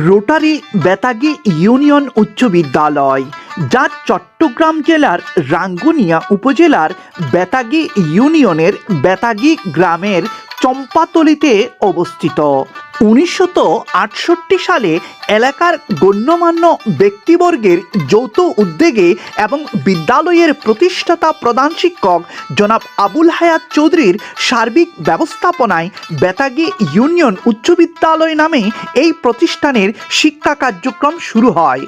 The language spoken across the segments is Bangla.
রোটারি বেতাগী ইউনিয়ন উচ্চ বিদ্যালয়, যা চট্টগ্রাম জেলার রাঙ্গুনিয়া উপজেলার বেতাগী ইউনিয়নের বেতাগী গ্রামের চম্পাতলিতে অবস্থিত। 1968 সালে এলাকার গণ্যমান্য ব্যক্তিবর্গের যৌথ উদ্যোগে এবং বিদ্যালয়ের প্রতিষ্ঠাতা প্রধান শিক্ষক জনাব আবুল হায়াত চৌধুরীর সার্বিক ব্যবস্থাপনায় বেতাগী ইউনিয়ন উচ্চ বিদ্যালয় নামে এই প্রতিষ্ঠানের শিক্ষা কার্যক্রম শুরু হয়।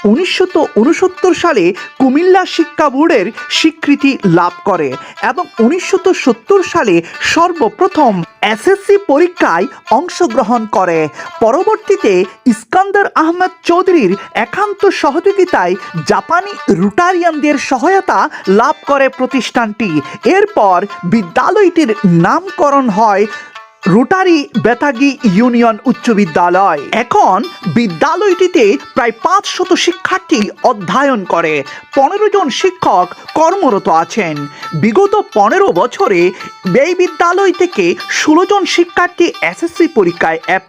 1969 সালে কুমিল্লা শিক্ষা বোর্ডের স্বীকৃতি লাভ করে এবং 1970 সালে সর্বপ্রথম এসএসসি পরীক্ষায় অংশগ্রহণ করে। পরবর্তীতে ইস্কান্দার আহমেদ চৌধুরীর একান্ত সহযোগিতায় জাপানি রোটারিয়ানদের সহায়তা লাভ করে প্রতিষ্ঠানটি। এরপর বিদ্যালয়টির নামকরণ হয় রোটারি বেতাগী ইউনিয়ন উচ্চ বিদ্যালয়। এখন বিদ্যালয়টিতে প্রায় 500 শিক্ষার্থী অধ্যয়ন করে, 15 জন শিক্ষক কর্মরত আছেন। বিগত 15 বছরে এই বিদ্যালয় থেকে 16 জন শিক্ষার্থী এসএসসি পরীক্ষায় এ+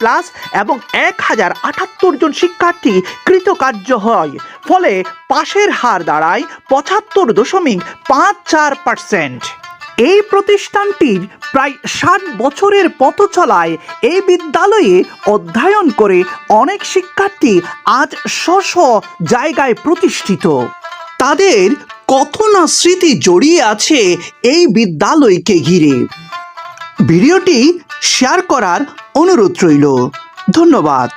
এবং 1078 জন শিক্ষার্থী কৃতকার্য হয়। ফলে পাশের হার দাঁড়ায় 75.54%। এই প্রতিষ্ঠানটির প্রায় 60 বছরের পথ চলায় এই বিদ্যালয়ে অধ্যয়ন করে অনেক শিক্ষার্থী আজ স্ব জায়গায় প্রতিষ্ঠিত। তাদের কত না স্মৃতি জড়িয়ে আছে এই বিদ্যালয়কে ঘিরে। ভিডিওটি শেয়ার করার অনুরোধ রইল। ধন্যবাদ।